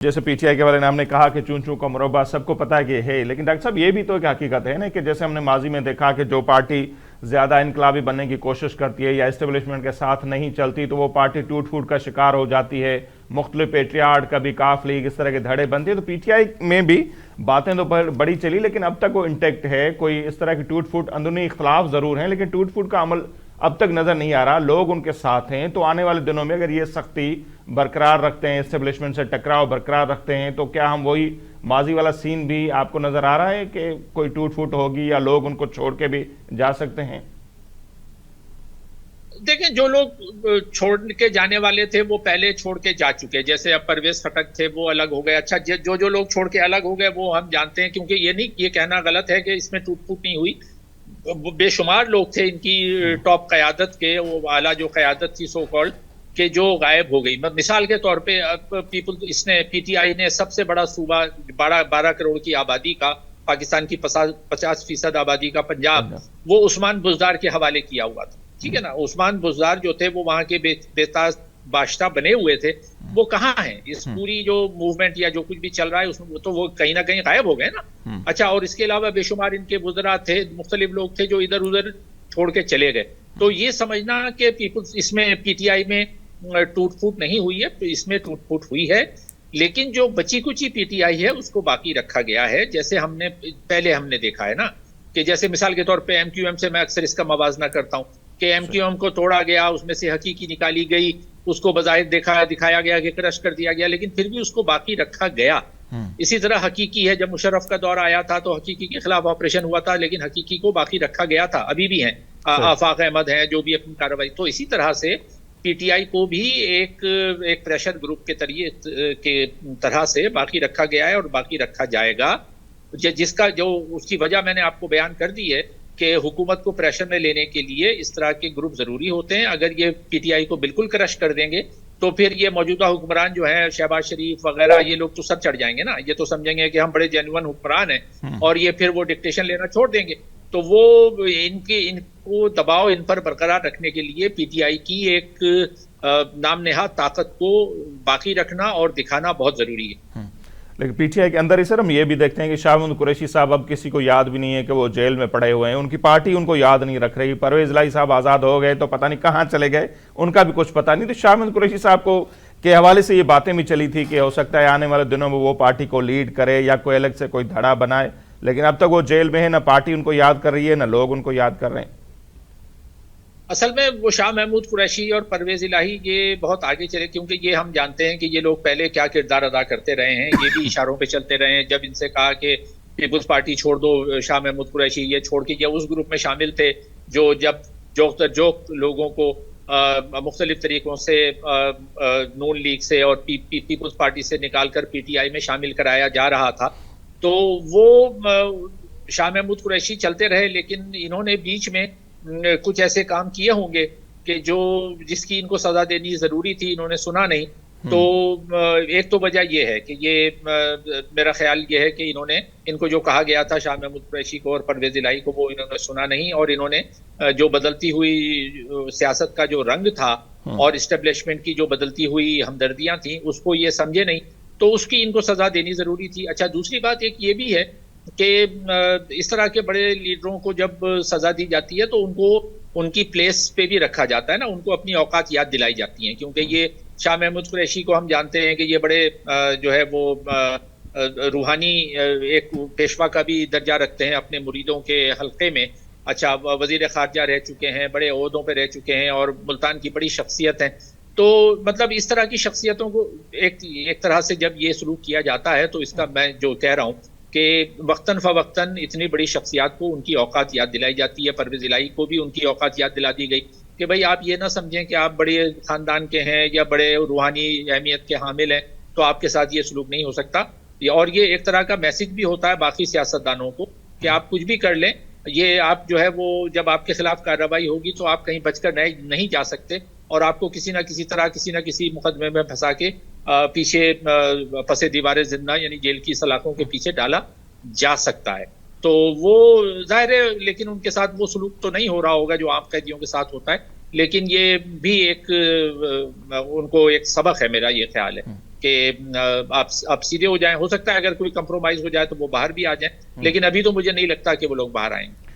जैसे पीटीआई के वाले ने हमने कहा कि चूं चूं का मुरब्बा सबको पता है कि है, लेकिन डॉक्टर साहब ये भी तो एक हकीकत है ना कि जैसे हमने माजी में देखा कि जो पार्टी ज्यादा इनकलाबी बनने की कोशिश करती है या एस्टेब्लिशमेंट के साथ नहीं चलती तो वो पार्टी टूट फूट का शिकार हो जाती है। मुख्तलिफ पेट्रियाट, कभी काफ लीग, इस तरह के धड़े बनती है। तो पीटीआई में भी बातें तो बड़ी चली, लेकिन अब तक वो इंटेक्ट है। कोई इस तरह की टूट फूट, अंदरूनी इख्तलाफ जरूर हैं, लेकिन टूट फूट का अमल अब तक नजर नहीं आ रहा। लोग उनके साथ हैं। तो आने वाले दिनों में अगर ये सख्ती बरकरार रखते हैं, एस्टेब्लिशमेंट से टकराव बरकरार रखते हैं, तो क्या हम वही माजी वाला सीन भी आपको नजर आ रहा है कि कोई टूट फूट होगी या लोग उनको छोड़ के भी जा सकते हैं? देखें, जो लोग छोड़ के जाने वाले थे वो पहले छोड़ के जा चुके। जैसे अब परवेज खटक थे, वो अलग हो गए। अच्छा, जो जो लोग छोड़ के अलग हो गए वो हम जानते हैं, क्योंकि ये कहना गलत है कि इसमें टूट फूट नहीं हुई। बेशुमार लोग थे इनकी टॉप क़यादत के, वो आला जो क़यादत थी सो कॉल्ड, के जो गायब हो गई। मिसाल के तौर पे इसने पीटीआई ने सबसे बड़ा सूबा 12 करोड़ की आबादी का, पाकिस्तान की 50% आबादी का पंजाब, वो उस्मान बुज़दार के हवाले किया हुआ था। ठीक है ना। उस्मान बुज़दार जो थे वो वहां के बेताज बादशाह बने हुए थे। वो कहाँ हैं? इस पूरी जो मूवमेंट या जो कुछ भी चल रहा है उसमें तो वो कहीं ना कहीं गायब हो गए ना। अच्छा, और इसके अलावा बेशुमार इनके वुज़रा थे, मुख्तलिफ लोग थे जो इधर उधर छोड़ के चले गए। तो ये समझना कि पीपुल्स इसमें पीटीआई में टूट फूट नहीं हुई है, इसमें टूट फूट हुई है। लेकिन जो बची कुची पीटीआई है उसको बाकी रखा गया है। जैसे पहले हमने देखा है ना कि जैसे मिसाल के तौर पे एमक्यूएम से मैं अक्सर इसका मवाजना करता हूँ कि एमक्यूएम को तोड़ा गया, उसमें से हकीकी निकाली गई, उसको बज़ाहिर दिखाया गया कि क्रश कर दिया गया, लेकिन फिर भी उसको बाकी रखा गया। इसी तरह हकीकी है, जब मुशर्रफ का दौर आया था तो हकीकी के खिलाफ ऑपरेशन हुआ था, लेकिन हकीकी को बाकी रखा गया था। अभी भी हैं, आफाक अहमद हैं जो भी अपनी कार्रवाई। तो इसी तरह से पीटीआई को भी एक प्रेशर ग्रुप के तरह से बाकी रखा गया है और बाकी रखा जाएगा। जिसका जो उसकी वजह मैंने आपको बयान कर दी है कि हुकूमत को प्रेशर में लेने के लिए इस तरह के ग्रुप जरूरी होते हैं। अगर ये पीटीआई को बिल्कुल क्रश कर देंगे तो फिर ये मौजूदा हुक्मरान जो है, शहबाज शरीफ वगैरह, ये लोग तो सर चढ़ जाएंगे ना। ये तो समझेंगे कि हम बड़े जेन्युइन हुक्मरान हैं और ये फिर वो डिक्टेशन लेना छोड़ देंगे। तो वो इनको दबाव इन पर बरकरार रखने के लिए पीटीआई की एक नाम नेहाद ताकत को बाकी रखना और दिखाना बहुत जरूरी है। लेकिन पीटीआई के अंदर ही सर हम ये भी देखते हैं कि शाह महमूद कुरैशी साहब अब किसी को याद भी नहीं है कि वो जेल में पड़े हुए हैं। उनकी पार्टी उनको याद नहीं रख रही। परवेज इलाही साहब आज़ाद हो गए तो पता नहीं कहाँ चले गए, उनका भी कुछ पता नहीं। तो शाह महमूद कुरैशी साहब को के हवाले से ये बातें भी चली थी कि हो सकता है आने वाले दिनों में वो पार्टी को लीड करे या कोई अलग से कोई धड़ा बनाए, लेकिन अब तक वो जेल में है, ना पार्टी उनको याद कर रही है, ना लोग उनको याद कर रहे हैं। असल में वो शाह महमूद कुरैशी और परवेज इलाही ये बहुत आगे चले, क्योंकि ये हम जानते हैं कि ये लोग पहले क्या किरदार अदा करते रहे हैं। ये भी इशारों पे चलते रहे हैं। जब इनसे कहा कि पीपुल्स पार्टी छोड़ दो, शाह महमूद कुरैशी ये छोड़ के उस ग्रुप में शामिल थे जो जब जोक लोगों को मुख्तलिफ तरीकों से नून लीग से और पीपुल्स पार्टी से निकाल कर पीटीआई में शामिल कराया जा रहा था। तो वो शाह महमूद कुरैशी चलते रहे, लेकिन इन्होंने बीच में कुछ ऐसे काम किए होंगे कि जिसकी इनको सजा देनी जरूरी थी, इन्होंने सुना नहीं। तो एक तो वजह यह है कि मेरा ख्याल ये है कि इनको जो कहा गया था शाह महमूद कुरैशी को और परवेज इलाही को, वो इन्होंने सुना नहीं और इन्होंने जो बदलती हुई सियासत का जो रंग था और इस्टेब्लिशमेंट की जो बदलती हुई हमदर्दियां थी उसको ये समझे नहीं, तो उसकी इनको सजा देनी जरूरी थी। अच्छा, दूसरी बात एक ये भी है कि इस तरह के बड़े लीडरों को जब सजा दी जाती है तो उनको उनकी प्लेस पे भी रखा जाता है ना, उनको अपनी औकात याद दिलाई जाती हैं। क्योंकि ये शाह महमूद कुरैशी को हम जानते हैं कि ये बड़े जो है वो रूहानी एक पेशवा का भी दर्जा रखते हैं अपने मुरीदों के हल्के में। अच्छा, वजीर खारजा रह चुके हैं, बड़े ओहदों पे रह चुके हैं और मुल्तान की बड़ी शख्सियत हैं। तो मतलब इस तरह की शख्सियतों को एक तरह से जब ये सलूक किया जाता है तो इसका मैं जो कह रहा हूँ कि वक्तन फ़वक्तन इतनी बड़ी शख्सियात को उनकी औकात याद दिलाई जाती है। परवेज इलाही को भी उनकी औकात याद दिला दी गई कि भाई आप ये ना समझें कि आप बड़े ख़ानदान के हैं या बड़े रूहानी अहमियत के हामिल हैं तो आपके साथ ये सलूक नहीं हो सकता। और ये एक तरह का मैसेज भी होता है बाकी सियासतदानों को कि आप कुछ भी कर लें, ये आप जो है वो जब आपके खिलाफ कार्रवाई होगी तो आप कहीं बचकर नहीं जा सकते और आपको किसी ना किसी तरह किसी ना किसी मुकदमे में फंसा के पीछे फंसे दीवारे जिंदा यानी जेल की सलाखों के पीछे डाला जा सकता है। तो वो जाहिर है, लेकिन उनके साथ वो सलूक तो नहीं हो रहा होगा जो आम कैदियों के साथ होता है। लेकिन ये भी एक उनको एक सबक है, मेरा ये ख्याल है कि आप सीधे हो जाएं। हो सकता है अगर कोई कंप्रोमाइज हो जाए तो वो बाहर भी आ जाएं, लेकिन अभी तो मुझे नहीं लगता कि वो लोग बाहर आएंगे।